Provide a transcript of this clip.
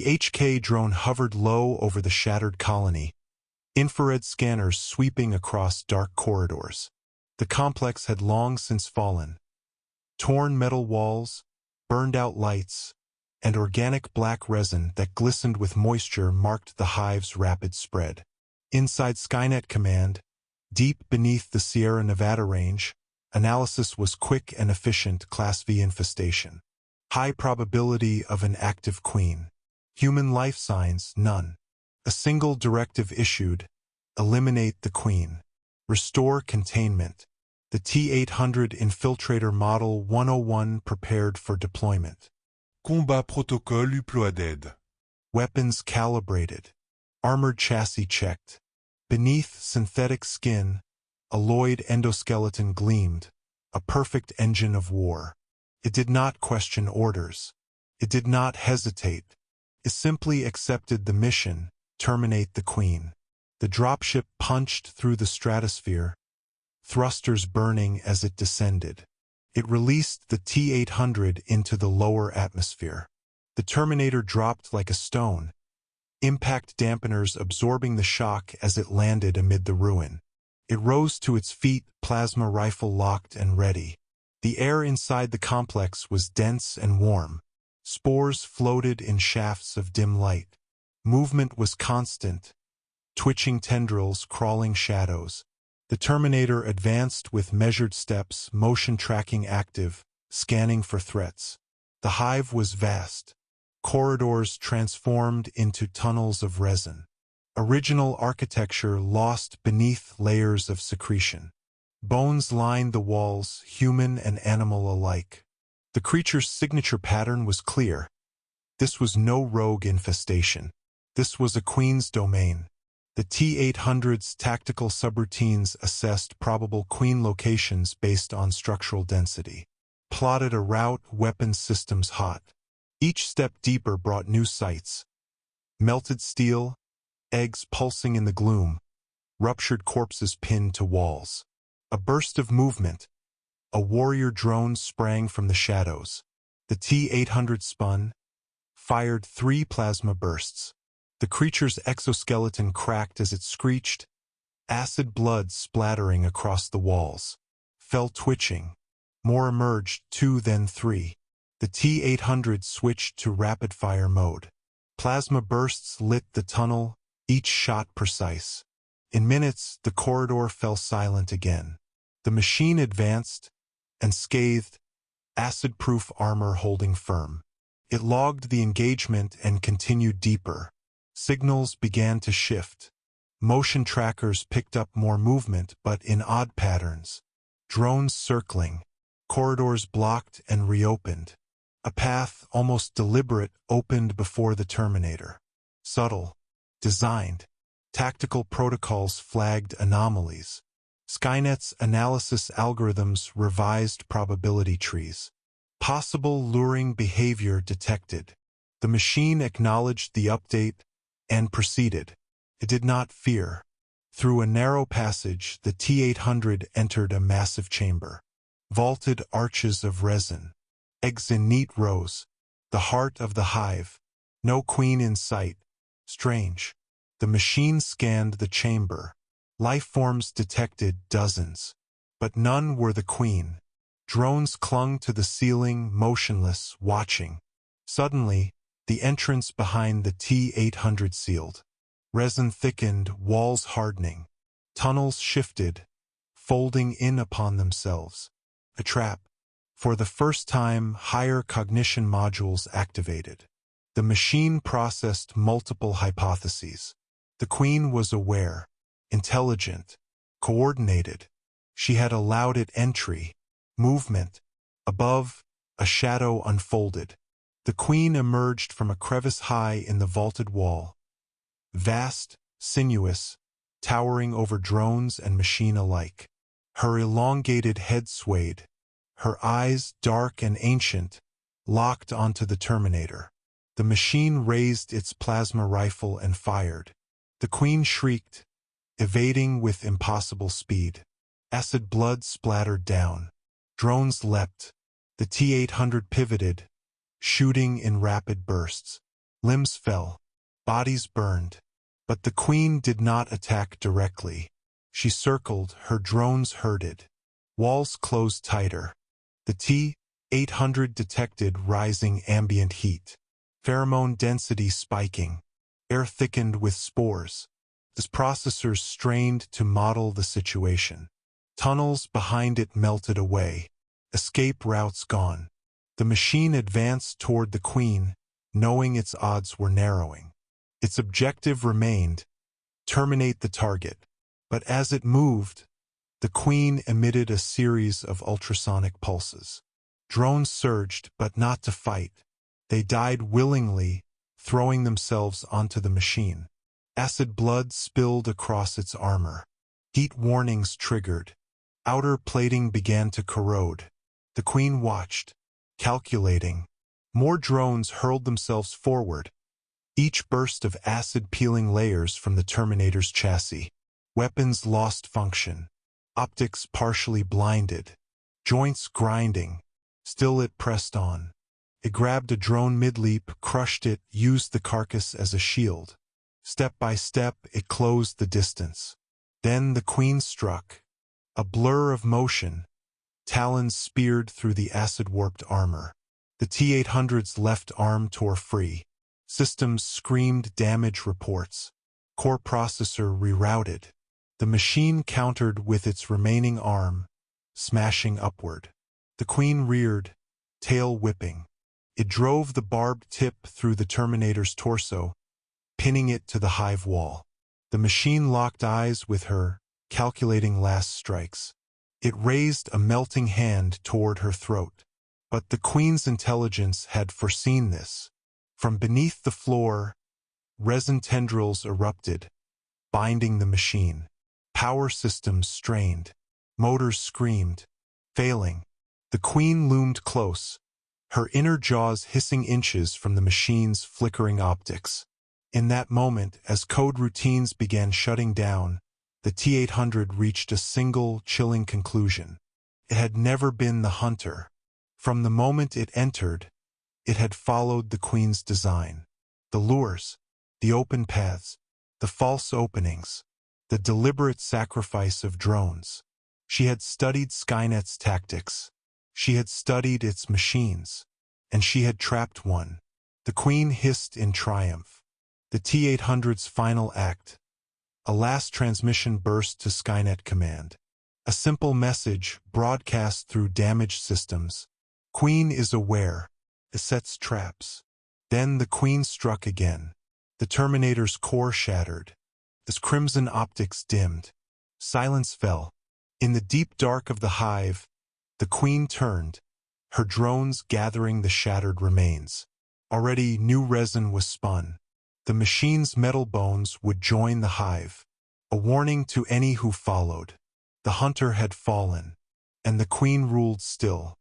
The HK drone hovered low over the shattered colony, infrared scanners sweeping across dark corridors. The complex had long since fallen. Torn metal walls, burned-out lights, and organic black resin that glistened with moisture marked the hive's rapid spread. Inside Skynet Command, deep beneath the Sierra Nevada range, analysis was quick and efficient. Class V infestation. High probability of an active queen. Human life signs, none. A single directive issued: eliminate the queen. Restore containment. The T-800 Infiltrator Model 101 prepared for deployment. Combat protocole uploaded. Weapons calibrated. Armored chassis checked. Beneath synthetic skin, alloyed endoskeleton gleamed, a perfect engine of war. It did not question orders. It did not hesitate. It simply accepted the mission: terminate the queen. The dropship punched through the stratosphere, thrusters burning as it descended. It released the T-800 into the lower atmosphere. The Terminator dropped like a stone, impact dampeners absorbing the shock as it landed amid the ruin. It rose to its feet, plasma rifle locked and ready. The air inside the complex was dense and warm. Spores floated in shafts of dim light. Movement was constant, twitching tendrils, crawling shadows. The Terminator advanced with measured steps, motion tracking active, scanning for threats. The hive was vast. Corridors transformed into tunnels of resin. Original architecture lost beneath layers of secretion. Bones lined the walls, human and animal alike. The creature's signature pattern was clear. This was no rogue infestation. This was a queen's domain. The T-800's tactical subroutines assessed probable queen locations based on structural density. Plotted a route, weapons systems hot. Each step deeper brought new sights. Melted steel, eggs pulsing in the gloom, ruptured corpses pinned to walls. A burst of movement. A warrior drone sprang from the shadows. The T-800 spun, fired 3 plasma bursts. The creature's exoskeleton cracked as it screeched, acid blood splattering across the walls. Fell twitching. More emerged, 2 then 3. The T-800 switched to rapid-fire mode. Plasma bursts lit the tunnel, each shot precise. In minutes, the corridor fell silent again. The machine advanced, unscathed, acid-proof armor holding firm. It logged the engagement and continued deeper. Signals began to shift. Motion trackers picked up more movement, but in odd patterns. Drones circling. Corridors blocked and reopened. A path, almost deliberate, opened before the Terminator. Subtle. Designed. Tactical protocols flagged anomalies. Skynet's analysis algorithms revised probability trees. Possible luring behavior detected. The machine acknowledged the update and proceeded. It did not fear. Through a narrow passage, the T-800 entered a massive chamber. Vaulted arches of resin. Eggs in neat rows. The heart of the hive. No queen in sight. Strange. The machine scanned the chamber. Life forms detected, dozens. But none were the queen. Drones clung to the ceiling, motionless, watching. Suddenly, the entrance behind the T-800 sealed. Resin thickened, walls hardening. Tunnels shifted, folding in upon themselves. A trap. For the first time, higher cognition modules activated. The machine processed multiple hypotheses. The queen was aware, intelligent, coordinated. She had allowed it entry, movement. Above, a shadow unfolded. The queen emerged from a crevice high in the vaulted wall. Vast, sinuous, towering over drones and machine alike. Her elongated head swayed. Her eyes, dark and ancient, locked onto the Terminator. The machine raised its plasma rifle and fired. The queen shrieked, evading with impossible speed. Acid blood splattered down. Drones leapt. The T-800 pivoted, shooting in rapid bursts. Limbs fell. Bodies burned. But the Queen did not attack directly. She circled, her drones herded. Walls closed tighter. The T-800 detected rising ambient heat. Pheromone density spiking. Air thickened with spores. The processors strained to model the situation. Tunnels behind it melted away. Escape routes gone. The machine advanced toward the Queen, knowing its odds were narrowing. Its objective remained: terminate the target. But as it moved, the Queen emitted a series of ultrasonic pulses. Drones surged, but not to fight. They died willingly, throwing themselves onto the machine. Acid blood spilled across its armor. Heat warnings triggered. Outer plating began to corrode. The Queen watched, calculating. More drones hurled themselves forward, each burst of acid-peeling layers from the Terminator's chassis. Weapons lost function. Optics partially blinded. Joints grinding. Still it pressed on. It grabbed a drone mid-leap, crushed it, used the carcass as a shield. Step by step, it closed the distance. Then the Queen struck. A blur of motion. Talons speared through the acid-warped armor. The T-800's left arm tore free. Systems screamed damage reports. Core processor rerouted. The machine countered with its remaining arm, smashing upward. The Queen reared, tail whipping. It drove the barbed tip through the Terminator's torso, pinning it to the hive wall. The machine locked eyes with her, calculating last strikes. It raised a melting hand toward her throat. But the Queen's intelligence had foreseen this. From beneath the floor, resin tendrils erupted, binding the machine. Power systems strained. Motors screamed, failing. The Queen loomed close, her inner jaws hissing inches from the machine's flickering optics. In that moment, as code routines began shutting down, the T-800 reached a single, chilling conclusion. It had never been the hunter. From the moment it entered, it had followed the Queen's design. The lures, the open paths, the false openings, the deliberate sacrifice of drones. She had studied Skynet's tactics. She had studied its machines. And she had trapped one. The Queen hissed in triumph. The T-800's final act. A last transmission burst to Skynet command. A simple message broadcast through damaged systems. Queen is aware. It sets traps. Then the Queen struck again. The Terminator's core shattered. Its crimson optics dimmed. Silence fell. In the deep dark of the hive, the Queen turned, her drones gathering the shattered remains. Already new resin was spun. The machine's metal bones would join the hive. A warning to any who followed. The hunter had fallen, and the Queen ruled still.